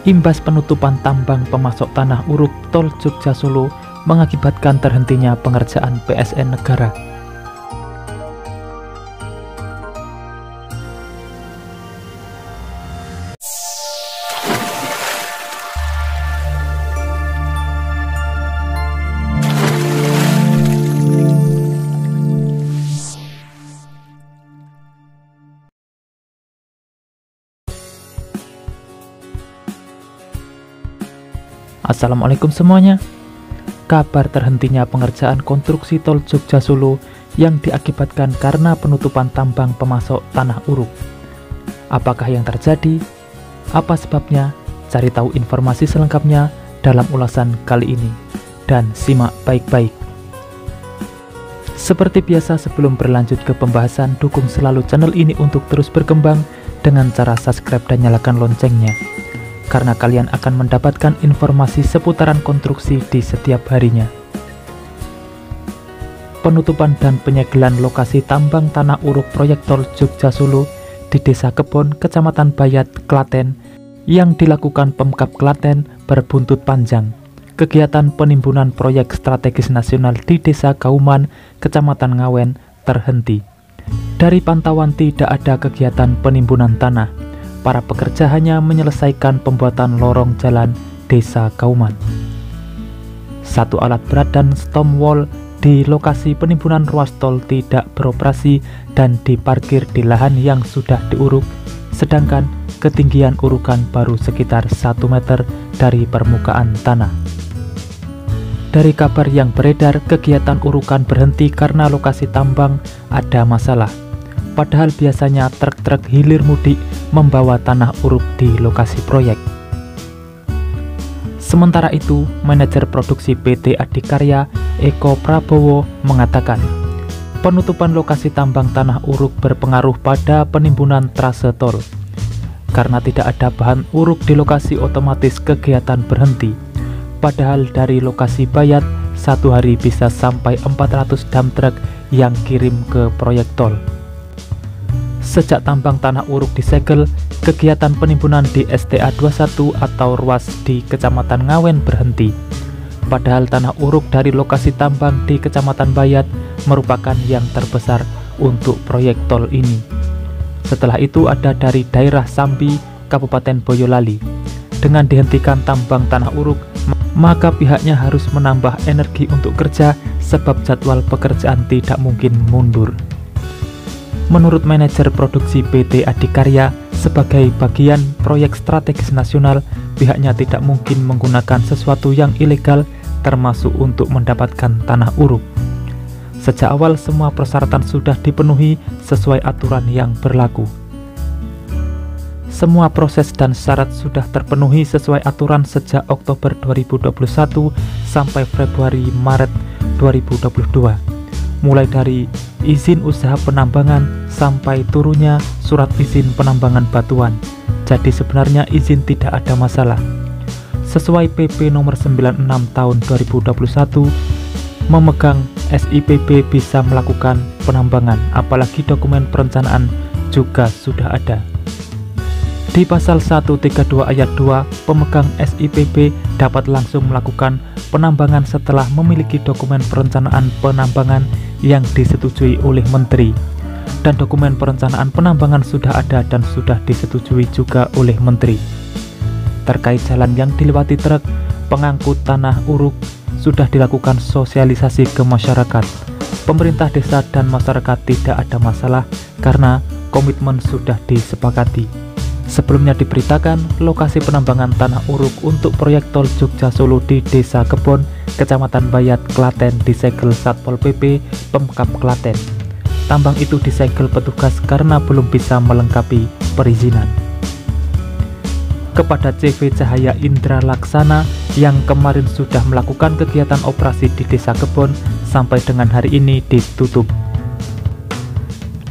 Imbas penutupan tambang pemasok tanah uruk tol Jogja Solo mengakibatkan terhentinya pengerjaan PSN negara. Assalamualaikum semuanya. Kabar terhentinya pengerjaan konstruksi tol Jogja Solo yang diakibatkan karena penutupan tambang pemasok tanah uruk. Apakah yang terjadi? Apa sebabnya? Cari tahu informasi selengkapnya dalam ulasan kali ini. Dan simak baik-baik. Seperti biasa, sebelum berlanjut ke pembahasan, dukung selalu channel ini untuk terus berkembang dengan cara subscribe dan nyalakan loncengnya, karena kalian akan mendapatkan informasi seputaran konstruksi di setiap harinya. Penutupan dan penyegelan lokasi tambang tanah uruk proyek tol Jogja Solo di Desa Kebon, Kecamatan Bayat, Klaten, yang dilakukan Pemkab Klaten berbuntut panjang. Kegiatan penimbunan proyek strategis nasional di Desa Kauman, Kecamatan Ngawen, terhenti. Dari pantauan tidak ada kegiatan penimbunan tanah. Para pekerja hanya menyelesaikan pembuatan lorong jalan Desa Kauman. Satu alat berat dan storm wall di lokasi penimbunan ruas tol tidak beroperasi dan diparkir di lahan yang sudah diuruk, sedangkan ketinggian urukan baru sekitar 1 meter dari permukaan tanah. Dari kabar yang beredar, kegiatan urukan berhenti karena lokasi tambang ada masalah. Padahal biasanya truk-truk hilir mudik membawa tanah uruk di lokasi proyek. Sementara itu, manajer produksi PT Adikarya, Eko Prabowo, mengatakan penutupan lokasi tambang tanah uruk berpengaruh pada penimbunan trase tol. Karena tidak ada bahan uruk di lokasi, otomatis kegiatan berhenti. Padahal dari lokasi Bayat, satu hari bisa sampai 400 dump truck yang kirim ke proyek tol. Sejak tambang tanah uruk disegel, kegiatan penimbunan di STA 21 atau ruas di Kecamatan Ngawen berhenti. Padahal tanah uruk dari lokasi tambang di Kecamatan Bayat merupakan yang terbesar untuk proyek tol ini. Setelah itu ada dari daerah Sambi, Kabupaten Boyolali. Dengan dihentikan tambang tanah uruk, maka pihaknya harus menambah energi untuk kerja sebab jadwal pekerjaan tidak mungkin mundur. Menurut manajer produksi PT Adikarya, sebagai bagian proyek strategis nasional, pihaknya tidak mungkin menggunakan sesuatu yang ilegal, termasuk untuk mendapatkan tanah uruk. Sejak awal semua persyaratan sudah dipenuhi sesuai aturan yang berlaku. Semua proses dan syarat sudah terpenuhi sesuai aturan sejak Oktober 2021 sampai Februari-Maret 2022. Mulai dari izin usaha penambangan sampai turunnya surat izin penambangan batuan. Jadi sebenarnya izin tidak ada masalah. Sesuai PP nomor 96 tahun 2021, memegang SIPB bisa melakukan penambangan, apalagi dokumen perencanaan juga sudah ada. Di pasal 132 ayat 2, pemegang SIPB dapat langsung melakukan penambangan setelah memiliki dokumen perencanaan penambangan yang disetujui oleh Menteri. Dan dokumen perencanaan penambangan sudah ada dan sudah disetujui juga oleh Menteri. Terkait jalan yang dilewati truk pengangkut tanah uruk, sudah dilakukan sosialisasi ke masyarakat. Pemerintah desa dan masyarakat tidak ada masalah karena komitmen sudah disepakati. Sebelumnya diberitakan lokasi penambangan tanah uruk untuk proyek tol Jogja Solo di Desa Kebon, Kecamatan Bayat, Klaten disegel Satpol PP Pemkab Klaten. Tambang itu disegel petugas karena belum bisa melengkapi perizinan. Kepada CV Cahaya Indra Laksana yang kemarin sudah melakukan kegiatan operasi di Desa Kebon sampai dengan hari ini ditutup.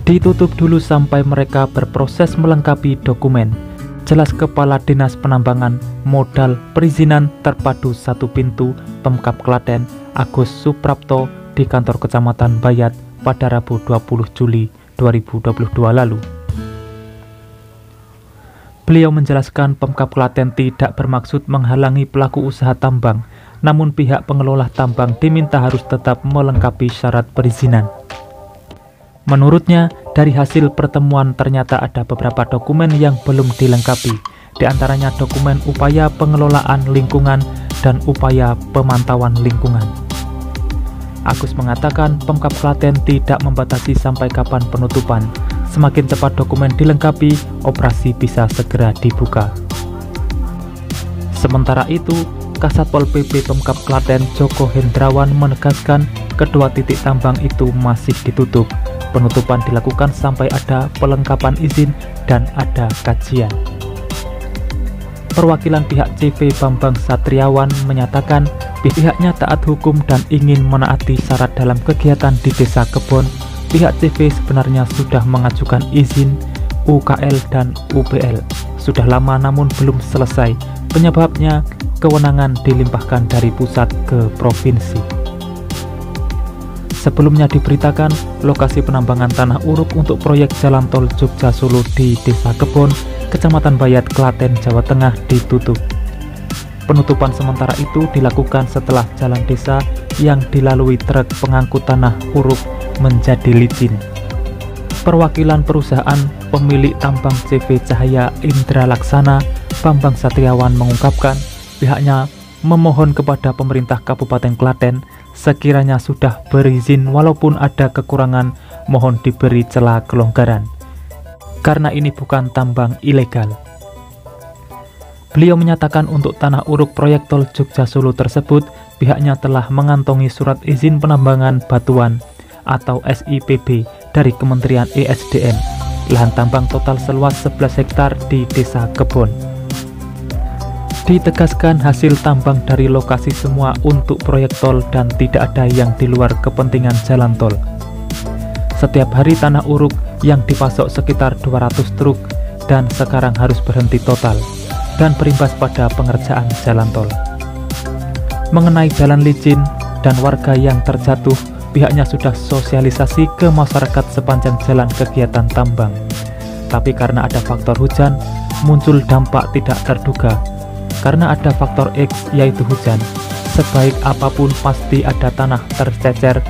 Ditutup dulu sampai mereka berproses melengkapi dokumen. Jelas Kepala Dinas Penambangan Modal Perizinan Terpadu Satu Pintu Pemkab Klaten Agus Suprapto di kantor Kecamatan Bayat pada Rabu 20 Juli 2022 lalu. Beliau menjelaskan Pemkab Klaten tidak bermaksud menghalangi pelaku usaha tambang, namun pihak pengelola tambang diminta harus tetap melengkapi syarat perizinan. Menurutnya, dari hasil pertemuan ternyata ada beberapa dokumen yang belum dilengkapi, di antaranya dokumen upaya pengelolaan lingkungan dan upaya pemantauan lingkungan. Agus mengatakan Pemkab Klaten tidak membatasi sampai kapan penutupan. Semakin cepat dokumen dilengkapi, operasi bisa segera dibuka. Sementara itu, Kasatpol PP Pemkab Klaten Joko Hendrawan menegaskan kedua titik tambang itu masih ditutup. Penutupan dilakukan sampai ada pelengkapan izin dan ada kajian. Perwakilan pihak CV Bambang Satriawan menyatakan pihaknya taat hukum dan ingin menaati syarat dalam kegiatan di Desa Kebon. Pihak CV sebenarnya sudah mengajukan izin UKL dan UPL. Sudah lama namun belum selesai. Penyebabnya kewenangan dilimpahkan dari pusat ke provinsi. Sebelumnya diberitakan lokasi penambangan tanah uruk untuk proyek jalan tol Jogja Solo di Desa Kebon, Kecamatan Bayat, Klaten, Jawa Tengah ditutup. Penutupan sementara itu dilakukan setelah jalan desa yang dilalui truk pengangkut tanah uruk menjadi licin. Perwakilan perusahaan pemilik tambang CV Cahaya Indra Laksana, Bambang Satriawan mengungkapkan pihaknya memohon kepada pemerintah Kabupaten Klaten sekiranya sudah berizin walaupun ada kekurangan mohon diberi celah kelonggaran karena ini bukan tambang ilegal. Beliau menyatakan untuk tanah uruk proyek tol Jogja Solo tersebut pihaknya telah mengantongi surat izin penambangan batuan atau SIPB dari Kementerian ESDM. Lahan tambang total seluas 11 hektar di Desa Kebon. Ditegaskan hasil tambang dari lokasi semua untuk proyek tol dan tidak ada yang di luar kepentingan jalan tol. Setiap hari tanah uruk yang dipasok sekitar 200 truk dan sekarang harus berhenti total dan berimbas pada pengerjaan jalan tol. Mengenai jalan licin dan warga yang terjatuh, pihaknya sudah sosialisasi ke masyarakat sepanjang jalan kegiatan tambang. Tapi karena ada faktor hujan, muncul dampak tidak terduga. Karena ada faktor X yaitu hujan, sebaik apapun pasti ada tanah tercecer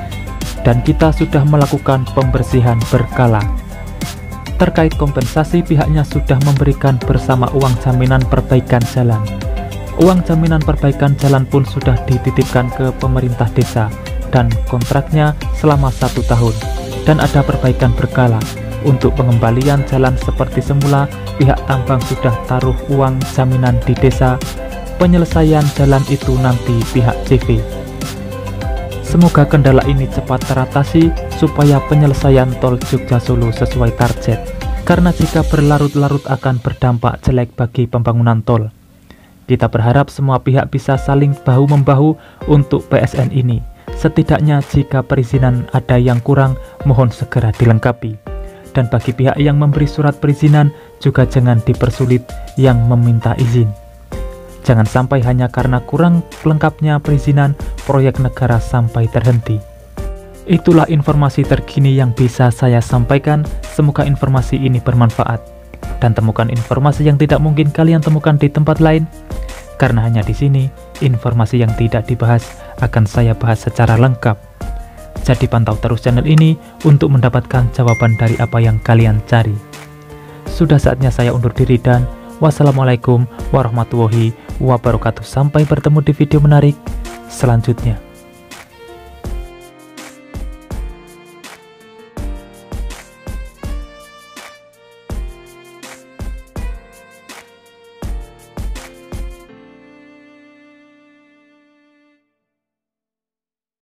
dan kita sudah melakukan pembersihan berkala. Terkait kompensasi pihaknya sudah memberikan bersama uang jaminan perbaikan jalan. Uang jaminan perbaikan jalan pun sudah dititipkan ke pemerintah desa dan kontraknya selama 1 tahun dan ada perbaikan berkala. Untuk pengembalian jalan seperti semula, pihak tambang sudah taruh uang jaminan di desa. Penyelesaian jalan itu nanti pihak CV. Semoga kendala ini cepat teratasi supaya penyelesaian tol Jogja Solo sesuai target. Karena jika berlarut-larut akan berdampak jelek bagi pembangunan tol. Kita berharap semua pihak bisa saling bahu-membahu untuk PSN ini. Setidaknya jika perizinan ada yang kurang, mohon segera dilengkapi. Dan bagi pihak yang memberi surat perizinan juga jangan dipersulit yang meminta izin. Jangan sampai hanya karena kurang lengkapnya perizinan proyek negara sampai terhenti. Itulah informasi terkini yang bisa saya sampaikan. Semoga informasi ini bermanfaat dan temukan informasi yang tidak mungkin kalian temukan di tempat lain. Karena hanya di sini informasi yang tidak dibahas akan saya bahas secara lengkap. Jadi pantau terus channel ini untuk mendapatkan jawaban dari apa yang kalian cari. Sudah saatnya saya undur diri dan wassalamualaikum warahmatullahi wabarakatuh. Sampai bertemu di video menarik selanjutnya.